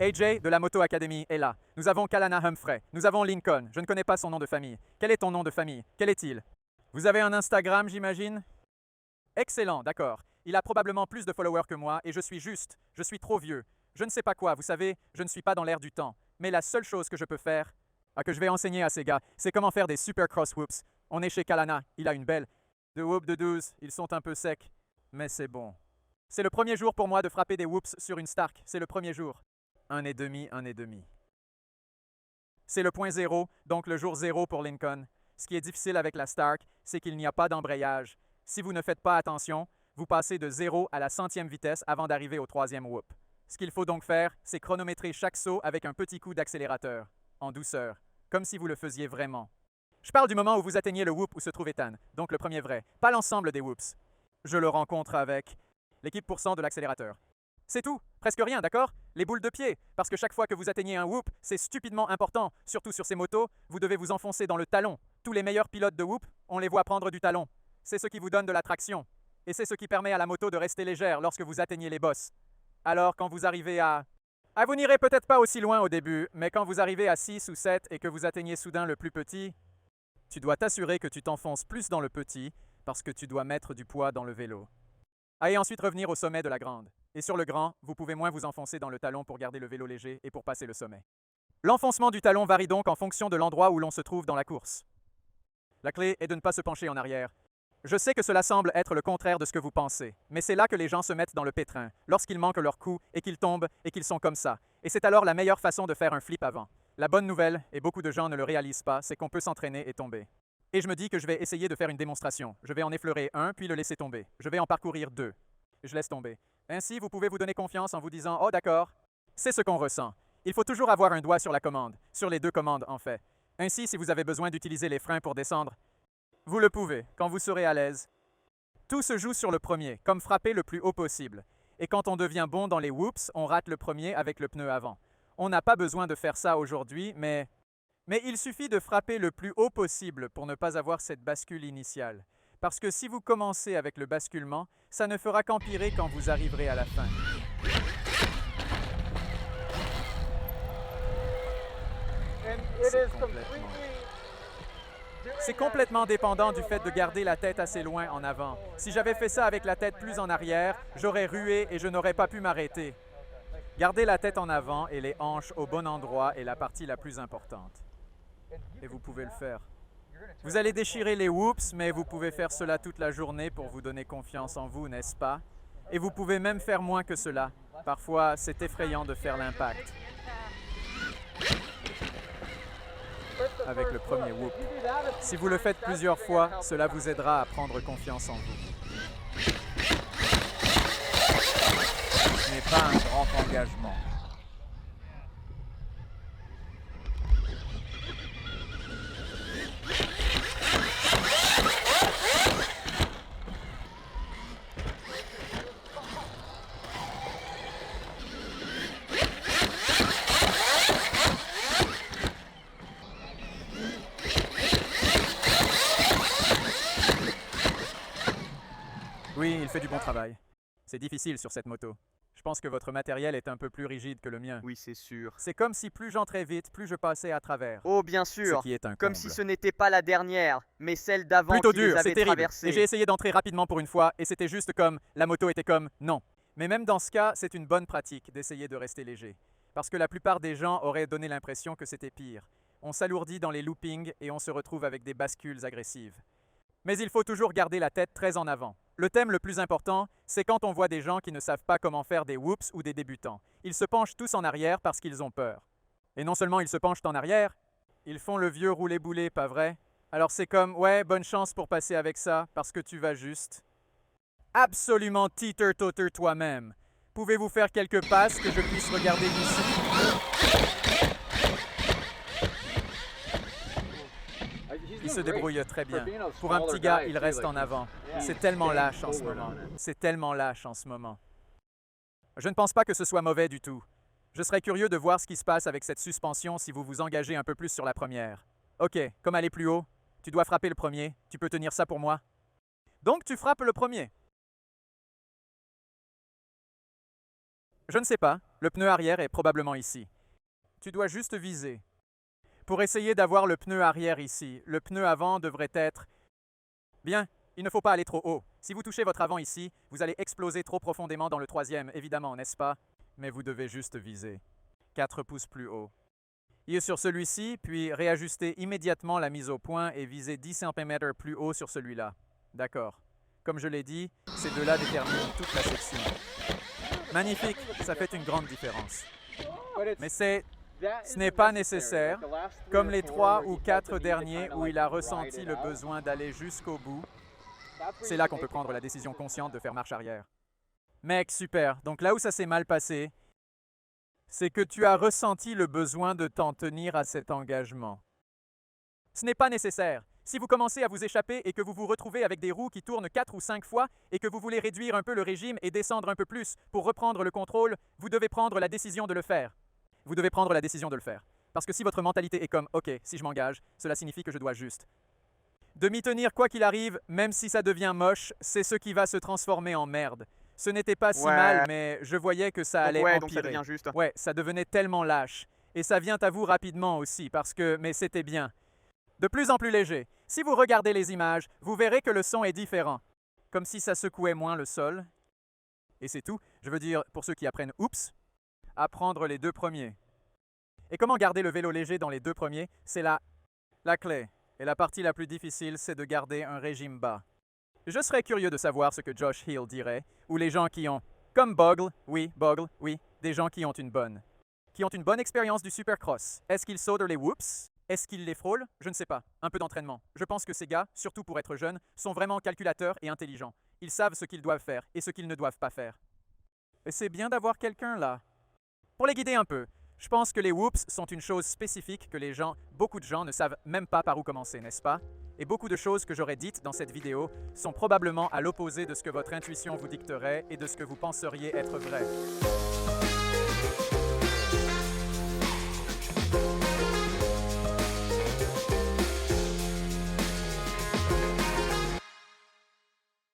AJ de la Moto Academy est là. Nous avons Kalana Humphrey. Nous avons Lincoln. Je ne connais pas son nom de famille. Quel est ton nom de famille? Quel est-il? Vous avez un Instagram, j'imagine? Excellent, d'accord. Il a probablement plus de followers que moi et je suis juste. Je suis trop vieux. Je ne sais pas quoi, vous savez, je ne suis pas dans l'air du temps. Mais la seule chose que je peux faire, que je vais enseigner à ces gars, c'est comment faire des super cross whoops. On est chez Kalana, il a une belle. De whoop de 12, ils sont un peu secs. Mais c'est bon. C'est le premier jour pour moi de frapper des whoops sur une Stark. C'est le premier jour. 1,5, 1,5. C'est le point zéro, donc le jour zéro pour Lincoln. Ce qui est difficile avec la Stark, c'est qu'il n'y a pas d'embrayage. Si vous ne faites pas attention, vous passez de 0 à la centième vitesse avant d'arriver au troisième whoop. Ce qu'il faut donc faire, c'est chronométrer chaque saut avec un petit coup d'accélérateur, en douceur, comme si vous le faisiez vraiment. Je parle du moment où vous atteignez le whoop où se trouve Ethan, donc le premier vrai, pas l'ensemble des whoops. Je le rencontre avec l'équipe % de l'accélérateur. C'est tout, presque rien, d'accord? Les boules de pied, parce que chaque fois que vous atteignez un whoop, c'est stupidement important, surtout sur ces motos, vous devez vous enfoncer dans le talon. Tous les meilleurs pilotes de whoop, on les voit prendre du talon. C'est ce qui vous donne de la traction. Et c'est ce qui permet à la moto de rester légère lorsque vous atteignez les bosses. Alors quand vous arrivez à... vous n'irez peut-être pas aussi loin au début, mais quand vous arrivez à 6 ou 7 et que vous atteignez soudain le plus petit, tu dois t'assurer que tu t'enfonces plus dans le petit parce que tu dois mettre du poids dans le vélo. Et ensuite revenir au sommet de la grande. Et sur le grand, vous pouvez moins vous enfoncer dans le talon pour garder le vélo léger et pour passer le sommet. L'enfoncement du talon varie donc en fonction de l'endroit où l'on se trouve dans la course. La clé est de ne pas se pencher en arrière. Je sais que cela semble être le contraire de ce que vous pensez, mais c'est là que les gens se mettent dans le pétrin, lorsqu'ils manquent leur coup et qu'ils tombent et qu'ils sont comme ça. Et c'est alors la meilleure façon de faire un flip avant. La bonne nouvelle, et beaucoup de gens ne le réalisent pas, c'est qu'on peut s'entraîner et tomber. Et je me dis que je vais essayer de faire une démonstration. Je vais en effleurer un, puis le laisser tomber. Je vais en parcourir 2. Je laisse tomber. Ainsi, vous pouvez vous donner confiance en vous disant « Oh d'accord ». C'est ce qu'on ressent. Il faut toujours avoir un doigt sur la commande, sur les 2 commandes en fait. Ainsi, si vous avez besoin d'utiliser les freins pour descendre, vous le pouvez, quand vous serez à l'aise. Tout se joue sur le premier, comme frapper le plus haut possible. Et quand on devient bon dans les whoops, on rate le premier avec le pneu avant. On n'a pas besoin de faire ça aujourd'hui, mais il suffit de frapper le plus haut possible pour ne pas avoir cette bascule initiale. Parce que si vous commencez avec le basculement, ça ne fera qu'empirer quand vous arriverez à la fin. C'est complètement dépendant du fait de garder la tête assez loin en avant. Si j'avais fait ça avec la tête plus en arrière, j'aurais rué et je n'aurais pas pu m'arrêter. Garder la tête en avant et les hanches au bon endroit est la partie la plus importante. Et vous pouvez le faire. Vous allez déchirer les whoops, mais vous pouvez faire cela toute la journée pour vous donner confiance en vous, n'est-ce pas? Et vous pouvez même faire moins que cela. Parfois, c'est effrayant de faire l'impact. Avec le premier whoop. Si vous le faites plusieurs fois, cela vous aidera à prendre confiance en vous. Ce n'est pas un grand engagement. Oui, il fait du bon travail. C'est difficile sur cette moto. Je pense que votre matériel est un peu plus rigide que le mien. Oui, c'est sûr. C'est comme si plus j'entrais vite, plus je passais à travers. Oh, bien Ce sûr. qui est un Comme comble. si ce n'était pas la dernière, mais celle d'avant Plutôt qui les dur, c'est avait terrible. traversées. Et j'ai essayé d'entrer rapidement pour une fois, et c'était juste comme, la moto était comme, non. Mais même dans ce cas, c'est une bonne pratique d'essayer de rester léger. Parce que la plupart des gens auraient donné l'impression que c'était pire. On s'alourdit dans les loopings et on se retrouve avec des bascules agressives. Mais il faut toujours garder la tête très en avant. Le thème le plus important, c'est quand on voit des gens qui ne savent pas comment faire des whoops ou des débutants. Ils se penchent tous en arrière parce qu'ils ont peur. Et non seulement ils se penchent en arrière, ils font le vieux roulé-boulé, pas vrai? Alors c'est comme, ouais, bonne chance pour passer avec ça, parce que tu vas juste... absolument teeter-totter toi-même. Pouvez-vous faire quelques passes que je puisse regarder d'ici? Il se débrouille très bien. Pour un petit gars, il reste en avant. C'est tellement lâche en ce moment. C'est tellement lâche en ce moment. Je ne pense pas que ce soit mauvais du tout. Je serais curieux de voir ce qui se passe avec cette suspension si vous vous engagez un peu plus sur la première. Ok, comme aller plus haut, tu dois frapper le premier. Tu peux tenir ça pour moi? Donc tu frappes le premier. Je ne sais pas, le pneu arrière est probablement ici. Tu dois juste viser. Pour essayer d'avoir le pneu arrière ici, le pneu avant devrait être... Bien, il ne faut pas aller trop haut. Si vous touchez votre avant ici, vous allez exploser trop profondément dans le troisième, évidemment, n'est-ce pas? Mais vous devez juste viser. 4 pouces plus haut. Ir sur celui-ci, puis réajuster immédiatement la mise au point et viser 10 cm plus haut sur celui-là. D'accord. Comme je l'ai dit, ces deux-là déterminent toute la section. Magnifique, ça fait une grande différence. Mais ce n'est pas nécessaire, comme les 3 ou 4 derniers où il a ressenti le besoin d'aller jusqu'au bout. C'est là qu'on peut prendre la décision consciente de faire marche arrière. Mec, super. Donc là où ça s'est mal passé, c'est que tu as ressenti le besoin de t'en tenir à cet engagement. Ce n'est pas nécessaire. Si vous commencez à vous échapper et que vous vous retrouvez avec des roues qui tournent 4 ou 5 fois et que vous voulez réduire un peu le régime et descendre un peu plus pour reprendre le contrôle, vous devez prendre la décision de le faire. Vous devez prendre la décision de le faire. Parce que si votre mentalité est comme « Ok, si je m'engage, cela signifie que je dois juste ». De m'y tenir quoi qu'il arrive, même si ça devient moche, c'est ce qui va se transformer en merde. Ce n'était pas si mal, mais je voyais que ça allait empirer. Donc ça devient juste. Ouais, ça devenait tellement lâche. Et ça vient à vous rapidement aussi, parce que... Mais c'était bien. De plus en plus léger. Si vous regardez les images, vous verrez que le son est différent. Comme si ça secouait moins le sol. Et c'est tout. Je veux dire, pour ceux qui apprennent « Oups », apprendre les 2 premiers. Et comment garder le vélo léger dans les 2 premiers? C'est la clé. Et la partie la plus difficile, c'est de garder un régime bas. Je serais curieux de savoir ce que Josh Hill dirait, ou les gens qui ont, comme Bogle, oui, des gens qui ont une bonne expérience du supercross. Est-ce qu'ils sautent les whoops? Est-ce qu'ils les frôlent? Je ne sais pas. Un peu d'entraînement. Je pense que ces gars, surtout pour être jeunes, sont vraiment calculateurs et intelligents. Ils savent ce qu'ils doivent faire et ce qu'ils ne doivent pas faire. Et c'est bien d'avoir quelqu'un là. Pour les guider un peu, je pense que les whoops sont une chose spécifique que beaucoup de gens ne savent même pas par où commencer, n'est-ce pas? Et beaucoup de choses que j'aurais dites dans cette vidéo sont probablement à l'opposé de ce que votre intuition vous dicterait et de ce que vous penseriez être vrai.